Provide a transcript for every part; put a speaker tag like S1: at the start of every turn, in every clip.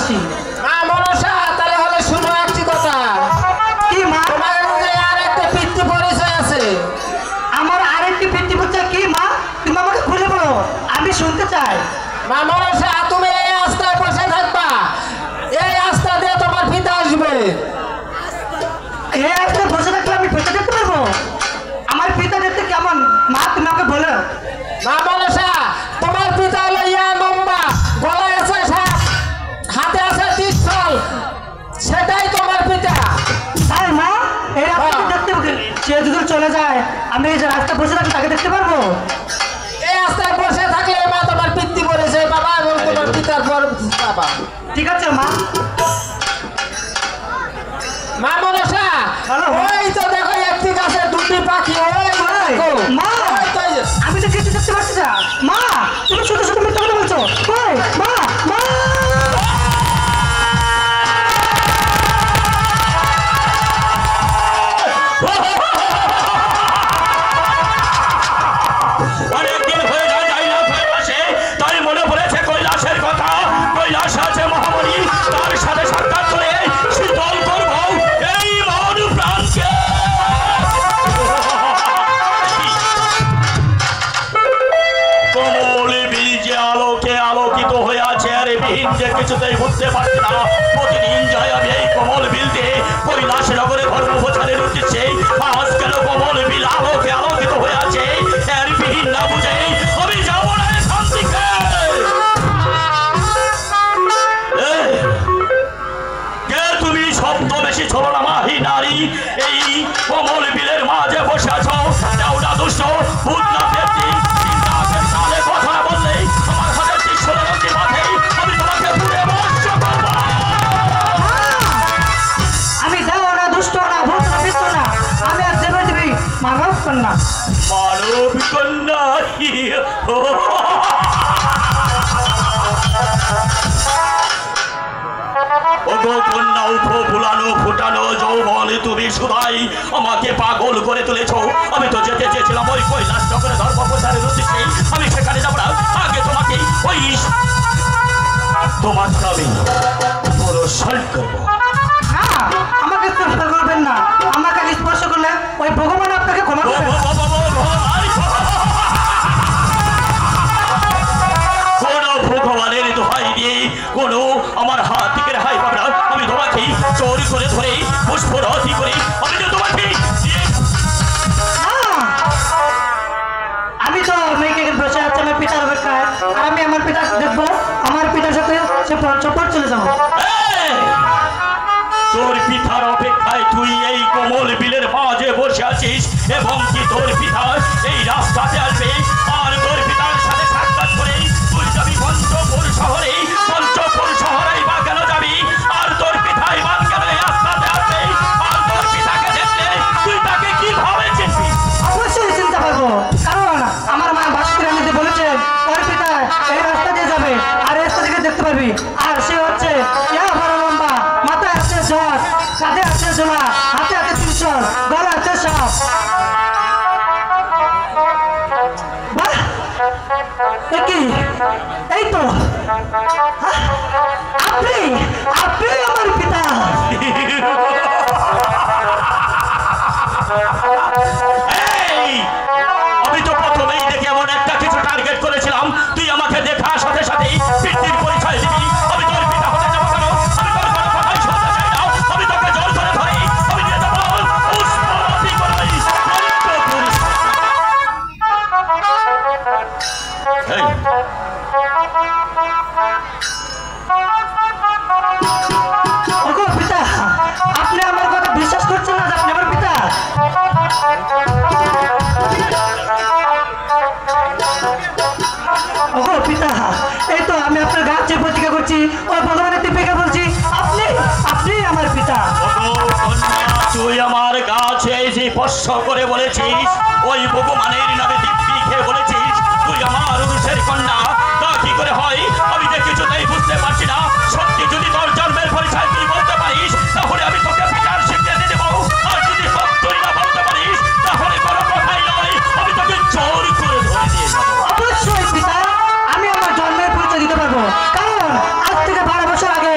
S1: ভালোবাসি।
S2: মা মনসা তাহলে হলে শুনো একটি কথা।
S1: কি মা?
S2: তোমার মধ্যে আর একটা পিতৃ পরিচয় আছে।
S1: আমার আরেকটি পিতৃ পরিচয় কি মা? তুমি আমাকে খুলে বলো, আমি শুনতে চাই।
S2: মা মনসা তুমি এই রাস্তায় বসে থাকবা, এই রাস্তা দিয়ে তোমার পিতা আসবে।
S1: এই রাস্তায় বসে থাকলে আমি পিতা দেখতে পারবো? আমার পিতা দেখতে কেমন মা তুমি আমাকে বলো।
S2: মা মনসা তোমার পিতা হলো ইয়া লম্বা, গলায় আছে সাপ, হাতে আছে ত্রিশূল, সেটাই তোমার পিতা।
S1: তাই মা এই রাস্তা দেখতে সে যদি চলে যায় আমি এই যে রাস্তা বসে থাকি তাকে দেখতে পারবো?
S2: এই রাস্তায় বসে থাকলে মা তোমার পিতৃ পরিচয় বাবা এবং তোমার পিতার পর বাবা।
S1: ঠিক আছে মা।
S2: মা মনসা ওই তো দেখো একটি গাছে দুটি পাখি, ওই দেখো।
S1: মা আমি তো কিছু দেখতে পাচ্ছি না। মা তুমি শুধু শুধু মিথ্যা কথা বলছো। কই মা? মা
S3: অনেকদিন হয়ে যায় যাই না কৈলাসে, তাই মনে পড়েছে কৈলাসের কথা। কৈলাস আছে মহামণি, তার সাথে সাক্ষাৎ করে শীতল করব এই মন প্রাণকে। কমল বিল যে আলোকে আলোকিত হয়ে আছে আর বিহীন যে কিছুতেই বুঝতে পারছি না। প্রতিদিন যাই আমি এই কমল বিলতে কৈলাস নগরে ধর্ম প্রচারের উদ্দেশ্যে। আজ কেন কমল বিল আলোকে আলোকিত হয়ে আছে এর বিহীন না বুঝে আমি যাবো না এখান থেকে। কে তুমি? শব্দ বেশি ছিল না মাহি নারী, এই কমল বিলের মাঝে বসে আছো। দেওটা দুষ্ট ভূত না ব্যক্তি, কথা না বললে আমার হাতে ত্রিশূলের অগ্নি বাঁধে, আমি তোমাকে পুড়ে ভস্ম করব।
S1: আমি দেও না, দুষ্ট না, ভূত না, বিষ্ট না, আমি আর দেব দেবী মানব কন্যা।
S3: মানব কন্যা? ওগো কন্যা উঠো, ভুলানো ফুটানো যৌবন তুমি সুধাই আমাকে পাগল করে তুলেছ। আমি তো যেতে চেয়েছিলাম ওই কৈলাস নগরে ধর্ম প্রচারের উদ্দেশ্যে, আমি সেখানে যাবো না। আগে তোমাকে ওই তোমার আমি প্রদর্শন করবো।
S1: না আমাকে স্পর্শ করবেন না, আমাকে স্পর্শ করলে ওই ভগবান আপনাকে ক্ষমা করবে। ভগবানের দোহাই দিয়ে কোনো আমার হাত থেকে রেহাই পাবে না। আমি তোমাকে চোর করে ধরে পুষ্পরতি করে আমি তো তোমাকে আমি তো মেয়েকে বসে আছে আমার পিতার অপেক্ষায়, আর আমি আমার পিতা দেখবো, আমার পিতার সাথে সে পঞ্চপট চলে যাবো। তোর পিতার অপেক্ষায় তুই এই কোমল বিলের মাঝে বসে আছিস এবং কি তোর পিতা এই রাস্তাতে আসবে আর তোর পিতার সাথে সাক্ষাৎ করে তুই যাবি পঞ্চপুর শহরে। পঞ্চপুর শহরে বা কেন যাবি? আর তোর পিতাই বা কেন এই রাস্তাতে আসবে? আর তোর পিতাকে দেখলে তুই তাকে কিভাবে চিনবি? অবশ্যই চিনতে পারবো, কারণ আমার মা বাসুদেব নিজে বলেছেন তোর পিতা এই রাস্তা দিয়ে যাবে আর এই রাস্তা থেকে দেখতে পারবি। আর সে হচ্ছে বড় লম্বা, মাথায় আছে জট, কাঁধে আছে জোলা, হাতে আছে ত্রিশূল, গলা আছে সাপ। কি এই তো আপনি আপনি আমার পিতা। আমি তো প্রথমেই দেখে এমন একটা কিছু টার্গেট করেছিলাম, তুই আমাকে দেখার সাথে সাথেই পিতৃর পরিচয় দিবি। আমি তোর পিতা হতে যাবো কেন? আমি তোর কোনো কথাই শুনতে চাই না। আমি তোকে জোর করে ধরি, আমি নিয়ে যাবো পুষ্পরতি করাই। ওগো পিতা, আপনি আমার কথা বিশ্বাস করছেন না যে আপনি আমার পিতা? ওগো পিতা, এই তো আমি আপনার গাছে প্রতিজ্ঞা করছি, ওই ভগবানের দীপিকা বলছি, আপনি আপনি আমার পিতা। তুই আমার গাছে যে স্পর্শ করে বলেছিস, ওই ভগবানের নামে দিব্যি খেয়ে বলেছিস তুই আমার উরুষের কন্যা। তা কি করে হয় আমি যে কিছুতেই বুঝতে পারছি না। সত্যি যদি তোর জন্মের পরিচয় তুই বলতে পারিস তাহলে আমি তোকে পিতার স্বীকৃতি দেব, আর যদি তুই না বলতে পারিস তাহলে কোনো কথাই নয়, আমি তোকে জোর করে ধরে নিয়ে যাবো। অবশ্যই পিতা, আমি আমার জন্মের পরিচয় দিতে পারবো, কারণ আজ থেকে 12 বছর আগে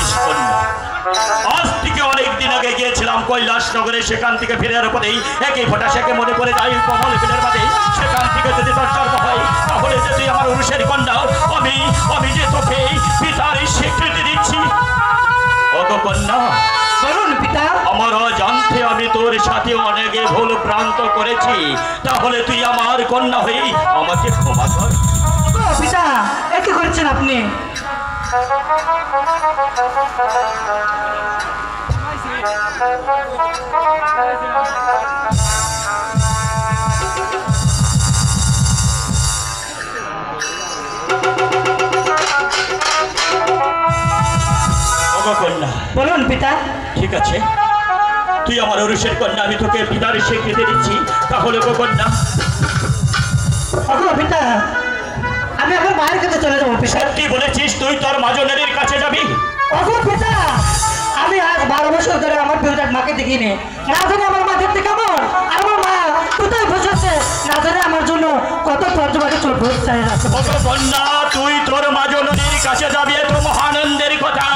S1: বেশ কন্যা, আজ থেকে অনেক দিন আগে গিয়েছিলাম কৈলাসনগরে, সেখান থেকে ফেরার পরেই একই ফোঁটা সেকে মনে পড়ে যায় কমল বিলের মাঝে। সেখান থেকে যদি তোর জন্ম হয় তাহলে যে তুই আমার উরুষের কন্যা, আমি যে তোকে পিতার স্বীকৃতি দিচ্ছি। ওগো কন্যা,
S2: বলুন পিতা।
S1: আমার জানতে আমি তোর সাথে অনেকে ভুল ভ্রান্ত করেছি, তাহলে তুই আমার কন্যা হয়ে আমাকে ক্ষমা কর।
S2: ও পিতা, এ কি করছেন আপনি?
S1: ওগো কন্যা,
S2: বলুন পিতা।
S1: ঠিক আছে, তুই আমার উরুষের কন্যা, আমি তোকে পিতার স্বীকৃতি দিচ্ছি। তাহলে গো কন্যা,
S2: ওগো পিতা, আমি এখন মায়ের কাছে চলে যাবো পিতা।
S1: সত্যি বলেছিস তুই তোর মাজনের কাছে যাবি?
S2: ওগো পিতা, আমি আজ 12 বছর ধরে আমার পিতার মাকে দেখিনি। না জানি আমার মা দেখতে কেমন, আর আমার মা কোথায় বসেছে, না জানি আমার জন্য কত তর্জমাকে চলবে।
S1: ওগো কন্যা, তুই তোর মাজনের কাছে যাবি, এত মহানন্দের কথা।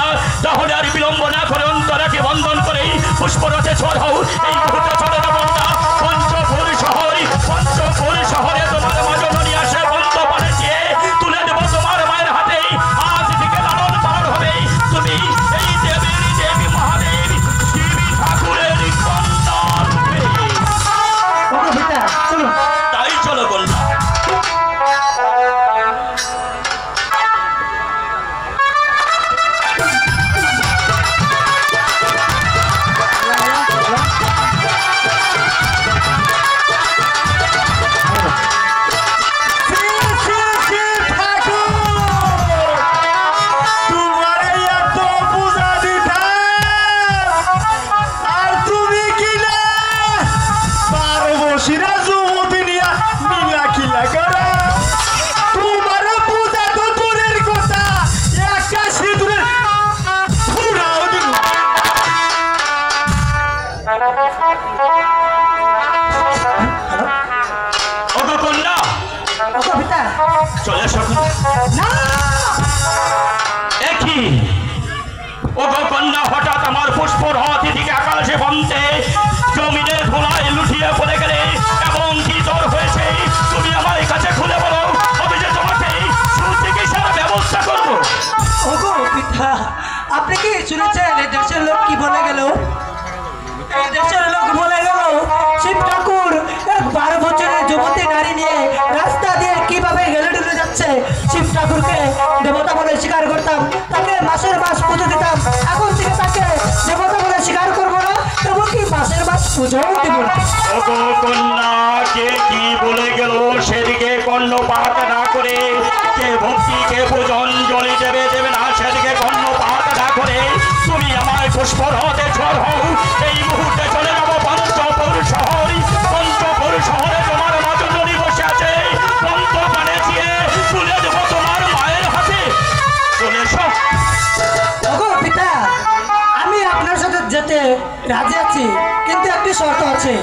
S1: তাহলে আর বিলম্ব না করে অন্তরাকে বন্ধন করে পুষ্পরথে চড় হও। এই মুহূর্তে চলে যাব না পঞ্চপুর শহরে তোমার মাজনী আসে বন্ধ পড়েছে, তুলে দেব তোমার মায়ের হাতে। আজ থেকে লালন পালন হবে, তুমি এই দেবী মহাদেব শিব ঠাকুরের কন্যা রূপে।
S2: ওগো পিতা, চলো।
S1: তাই চলো কন্যা। ওগো কন্যা,
S2: ওগো পিতা,
S1: চলে এসো।
S2: না।
S1: একই ওগো কন্যা, হঠাৎ আমার পুষ্পরথ দিকে আকাশে বন্ধে জমিনের ধুলায় লুটিয়ে পড়ে গেলে এবং কি জ্বর হয়েছে তুমি আমার কাছে খুলে বলো, আমি যে তোমাকে সুচিকিৎসার ব্যবস্থা করবো।
S2: ওগো পিতা, আপনি কি শুনেছেন এই দেশের লোক কি বলে গেল? এই দেশের লোক বলে গেল শিব ঠাকুর এক 12 বছরের যুবতী নারী নিয়ে রাস্তা দিয়ে কিভাবে হেলে ডুলে যাচ্ছে। শিব ঠাকুরকে দেবতা বলে স্বীকার করতাম, তাকে মাসের মাস পুজো দিতাম। এখন থেকে তাকে দেবতা বলে স্বীকার করবো না, এবং কি মাসের মাস পুজোও দিব না।
S1: ওগো কন্যা, কে কি বলে গেল সেদিকে কর্ণপাত না করে, কে ভক্তি কে পূজন জলি দেবে না সেদিকে কর্ণপাত না করে তুমি আমার পুষ্পরথে ঝড় হও। এই মুহূর্তে চলে যাবো পঞ্চপুর শহরে তোমার মাজনী বসে আছে, পঞ্চ পানে দিয়ে তুলে দেবো তোমার মায়ের হাতে। চলে এসো।
S2: ওগো পিতা, আমি আপনার সাথে যেতে রাজি আছি, কিন্তু একটি শর্ত আছে।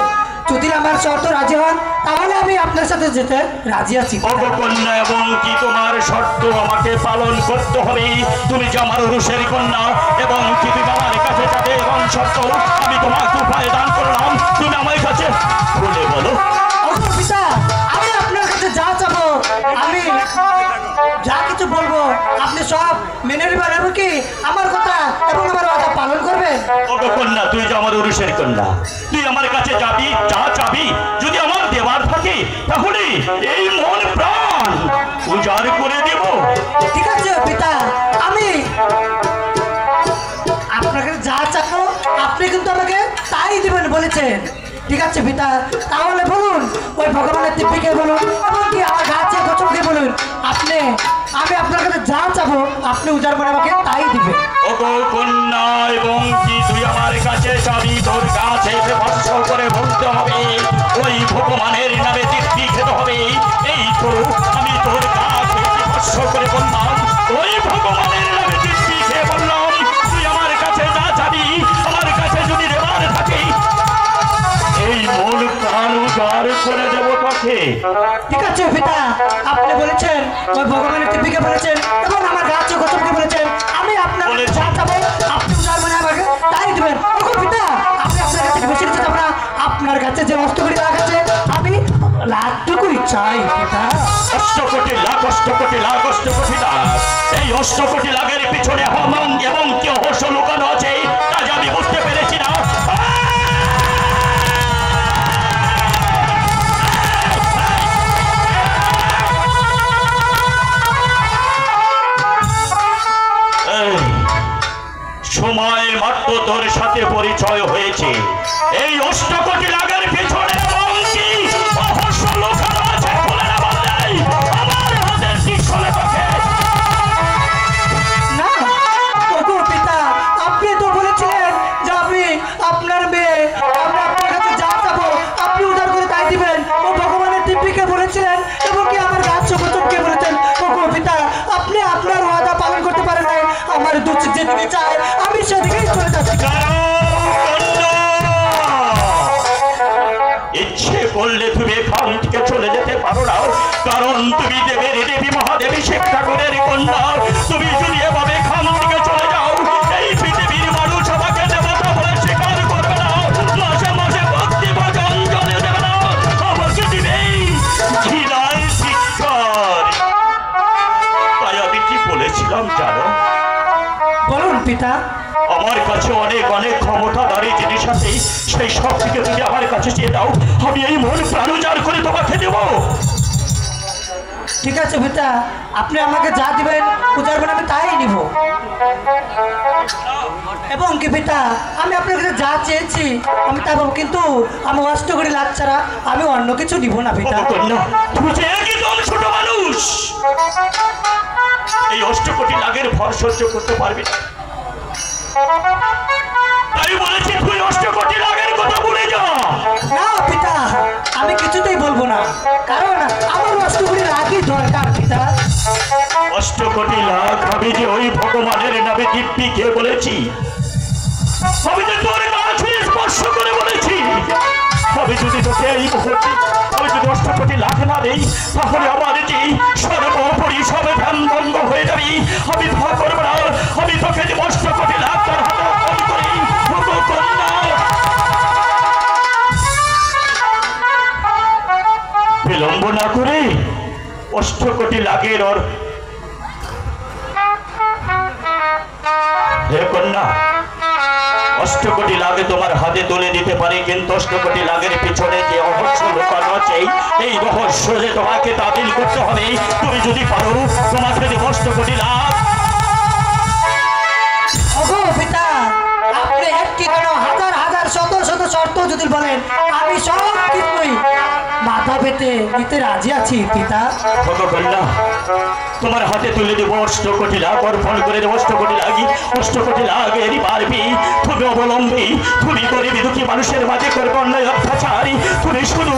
S2: যদি আমার শর্ত রাজি হন তাহলে আমি আপনার সাথে যেতে রাজি আছি।
S1: ওগো কন্যা, এবং কি তোমার শর্ত আমাকে পালন করতে হবে। তুমি যে আমার উরুষের কন্যা, এবং কি তুমি আমার কাছে যাবে, এবং শর্ত আমি তোমাকে উপায় দান করলাম, তুমি আমার কাছে বলে বলো।
S2: ওগো পিতা, আমি আপনার কাছে যা চাবো, আমি যা কিছু বলবো আপনি সব মেনে নেবেন, এবং কি আমার কথা এবং আমার কথা পালন করবেন।
S1: ওগো কন্যা, তুই যে আমার উরুষের কন্যা, তুই আমার কাছে যাবি, যা চাবি যদি আমার দেবার থাকে তাহলে এই মন প্রাণ উজাড় করে দেব।
S2: ঠিক আছে পিতা, আমি আপনাকে যা চাবো আপনি কিন্তু আমাকে তাই দিবেন বলেছেন। ঠিক আছে পিতা, তাহলে বলুন ওই ভগবানের দিব্যকে বলুন, এবং কি আমার গাছে গোচরকে বলুন, আমি আপনার কাছে যা চাবো আপনি উজাড় করে আমাকে তাই দিবেন।
S1: ওগো কন্যা, এবং কি তুই আমার কাছে চাবি, তোর কাছে ভস্য করে বলতে হবে, ওই ভগবানের নামে তৃপ্তি খেতে হবে। এই তো আমি তোর কাছে ভস্য করে বললাম, ওই ভগবানের নামে তৃপ্তি খেয়ে বললাম, তুই আমার কাছে যা চাবি, আমার কাছে যদি দেবার থাকে এই মন প্রাণ উজাড় করে দেবো তোকে।
S2: ঠিক আছে পিতা, আপনি বলেছেন ওই ভগবানের দিব্যকে বলেছেন এবং আমার গাছে গোচরকে বলেছেন, আমি আপনার যা চাবো চাই পিতা?
S3: 8 কোটি লাখ 8 কোটি লাখ 8 কোটি লাখ। এই 8 কোটি লাখের পিছনে হমন এবং কি রহস্য লুকানো আছে তা যে আমি বুঝতে পেরেছি না। সময় মাত্র তোর সাথে পরিচয় হয়েছে। এই 8 কোটি লাখের পিছনে এবং কি রহস্য লুকানো আছে বলে না বললে আমার হাতের ত্রিশূলে তোকে।
S2: না ওগো পিতা, আপনি তো বলেছিলেন যে আমি আপনার মেয়ে, আমরা আপনার কাছে যা চাবো আপনি উদ্ধার করে তাই দিবেন। ও ভগবানের দিব্যিকে বলেছিলেন এবং কি আমার গাছ চোখকে বলেছেন। ওগো পিতা, আপনি আপনার ওয়াদা পালন করতে পারেন নাই। আমার দুঃখ যেদিকে চায় আমি সেদিকেই চলে যাচ্ছি।
S3: ইচ্ছে করলে তুমি এখান থেকে চলে যেতে পারো না, কারণ তুমি দেবের দেবী মহাদেবী শিব ঠাকুরের কন্যা। তুমি যদি এভাবে এখান থেকে চলে যাও এই পৃথিবীর মানুষ আমাকে দেবতা বলে স্বীকার করবে না, মাসে মাসে ভক্তি ভজন জলে দেবে না, আমাকে দিবেই ঘৃণায় শিক্ষার। তাই আমি কি বলেছিলাম জানো?
S2: বলুন পিতা।
S3: আমার কাছে অনেক অনেক ক্ষমতাধারী জিনিস আছে, সেই সব থেকে তুমি আমার কাছে চেয়ে দাও, আমি এই মন প্রাণ উজাড় করে তোমাকে দেব।
S2: ঠিক আছে পিতা, আপনি আমাকে যা দিবেন উজাড়বেন আমি তাই নিব। এবং কি পিতা, আমি আপনার কাছে যা চেয়েছি আমি তা পাবো, কিন্তু আমি 8 কোটি লাখ ছাড়া আমি অন্য কিছু নিব না পিতা।
S3: তুমি যে একদম ছোট মানুষ, এই 8 কোটি লাখের ভর সহ্য করতে পারবে না। তাই বলেছি তুই 8 কোটি লাখের কথা ভুলে যা।
S2: না পিতা, আমি কিছুতেই বলবো না, কারণ আমার 8 কোটি লাখই দরকার পিতা।
S3: 8 কোটি লাখ আমি যে ওই ভগবানের নামে দিব্যিকে বলেছি, আমি যে তোর কাছে স্পর্শ করে বলেছি, আমি যদি তোকে এই মুহূর্তে আমি যদি 8 কোটি লাখ না দেই তাহলে আমার যে সর্বোপরি সব ধ্যান বন্ধ হয়ে যাবে। আমি ভয় করবো না, আমি তোকে যে 8 কোটি লাখ তোর হাতে অর্পণ করি। বিলম্ব না করে 8 কোটি লাখের হে কন্যা, 8 কোটি লাখে তোমার হাতে তুলে দিতে পারি, কিন্তু 8 কোটি লাখের পিছনে যে রহস্য লুকানো আছে এই রহস্য যে তোমাকে তাবিল করতে হবে। তুমি যদি পারো তোমাকে 8 কোটি লাখ।
S2: ওগো পিতা, আপনি একটি কেন হাজার হাজার শত শত শর্ত যদি বলেন আমি সব কিছুই মাথা পেতে নিতে রাজি আছি পিতা।
S3: কন্যা, তোমার হাতে তুলে দেবো 8 কোটি লাখ, অর্পণ করে দেবো 8 কোটি লাখ। 8 কোটি লাখ এরই পারবি, তুমি অবলম্বী, তুমি গরিবী দুঃখী মানুষের মাঝে করবে অন্যায় অত্যাচারী। তুমি শুধু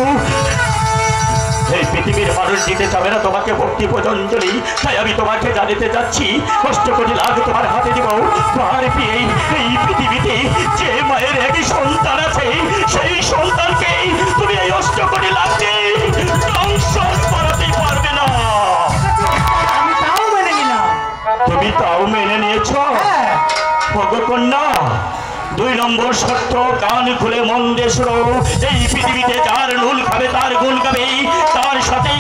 S3: এই পৃথিবীর মানুষ দিতে চাবে না তোমাকে ভক্তি পূজঞ্জলি, তাই আমি তোমাকে জানিতে যাচ্ছি 8 কোটি লাখ তোমার হাতে দিব। পারবি এই পৃথিবীতে যে মায়ের একই সন্তান আছে সেই সন্তানকে তুমি এই 8 কোটি লাখ ধ্বংস করাতে পারবে না।
S2: আমি তাও মেনে নিলাম।
S3: তুমি তাও মেনে নিয়েছ? ভগকন্যা, 2 নম্বর শর্ত, কান খুলে মন দিয়ে শোনো। এই পৃথিবীতে যার নুল খাবে তার গুণ গাবে, তার সাথে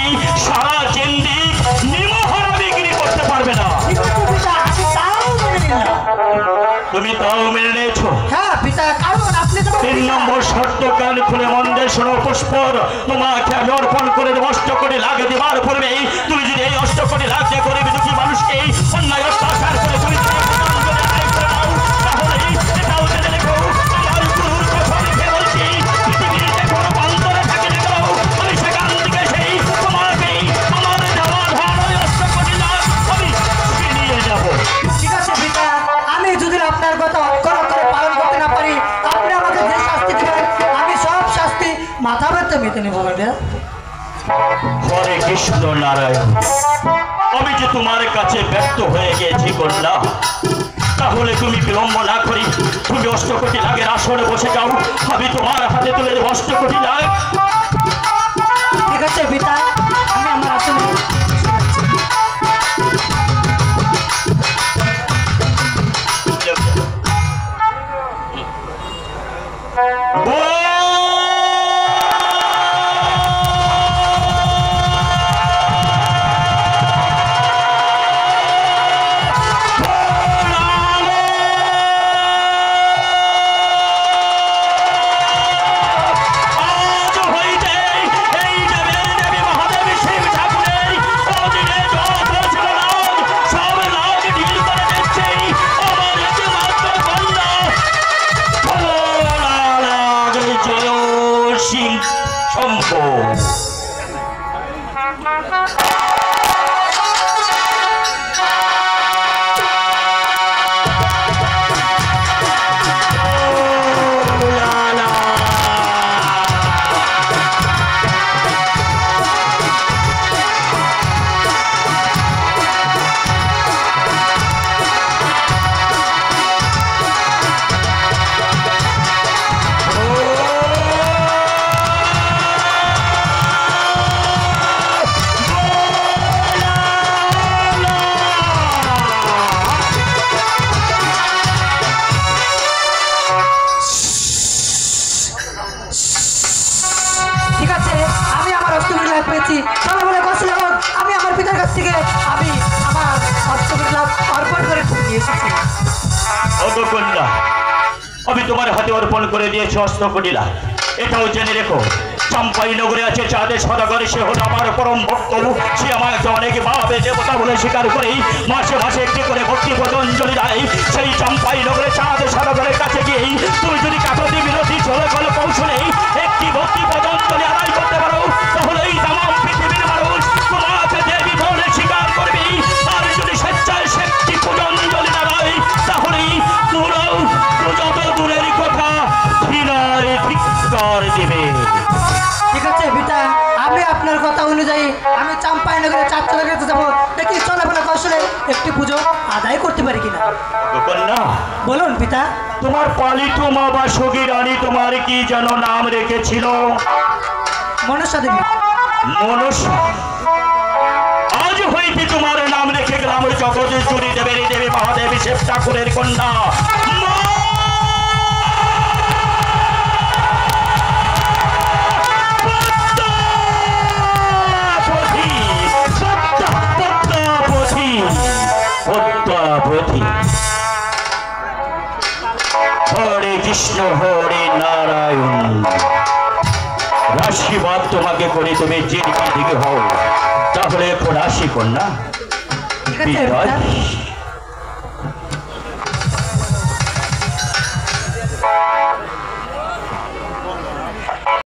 S3: সারা জিন্দি নিমহারা বিক্রি করতে পারবে না। তুমি তাও মেনে নিয়েছো?
S2: হ্যাঁ পিতা, কারণ আপনি
S3: 3 নম্বর শর্ত, কান খুলে মন দিয়ে শোনো। পুষ্পর তোমাকে আমি অর্পণ করে দেবো 8 কোটি লাখ দেবার পূর্বে তুমি যদি এই 8 কোটি লাখ দিয়ে গরিব দুঃখী মানুষকে অন্যায় অত্যাচার করে তুমি
S2: আপনার কথা অক্ষর অক্ষরে পালন করতে না পারি, আপনি আমাকে যে শাস্তি দিবেন আমি সব শাস্তি মাথা ব্যথা মেতে নেব।
S3: হরে কৃষ্ণ নারায়ণ। আমি যে তোমার কাছে ব্যক্ত হয়ে গেছি কন্যা, তাহলে তুমি বিলম্ব না করি তুমি 8 কোটি লাখের আসরে বসে যাও, আমি তোমার হাতে তুলে দেব 8 কোটি লাখ।
S2: ঠিক আছে পিতা, আমি আমার আসলে
S3: ওগো কন্যা, আমি তোমার হাতে অর্পণ করে দিয়েছি অস্ত্র কুটিলা। এটাও জেনে রেখো, চম্পাই নগরে আছে চাঁদের সদাগর, সে হলো আমার পরম ভক্ত। সে আমাকে অনেক ভাবে দেবতা বলে স্বীকার করেই মাসে মাসে একটি করে ভক্তি পতঞ্জলি দেয়। সেই চম্পাই নগরে চাঁদের সদাগরের কাছে গিয়েই তুমি যদি কাকতি বিরোধী চলে গেলে কৌশলে একটি ভক্তি পতঞ্জলি আদায় করতে পারো, তাহলে এই তামাম পৃথিবীর মানুষ তোমাকে দেবী বলে স্বীকার করবে। আর যদি স্বেচ্ছায় সে একটি পতঞ্জলি না দেয়, তাহলেই তোরাও যত দূরের কথা ঘৃণার ধিক্কার দিবে।
S2: ঠিক আছে পিতা, আমি আপনার কথা অনুযায়ী আমি চাম্পাইনগরে চাঁদতলা কাছে যাবো, দেখি চলাফেরা কৌশলে একটি পুজো আদায় করতে পারি কিনা।
S3: কন্যা,
S2: বলুন পিতা।
S3: তোমার পালিত মা বা সগী রানী তোমার কি যেন নাম রেখেছিল?
S2: মনসা দেবী।
S3: মনসা। আজ হইতে তোমার নাম রেখে গেলাম জগতে চুরি দেবের দেবী মহাদেবী শিব ঠাকুরের কন্যা মা। হরে কৃষ্ণ হরে নারায়ণ। রাশিবাদ তোমাকে করে তুমি যেদিকে দিকে হও, তাহলে রাশি কন্যা
S2: ঠিক আছে পিতা।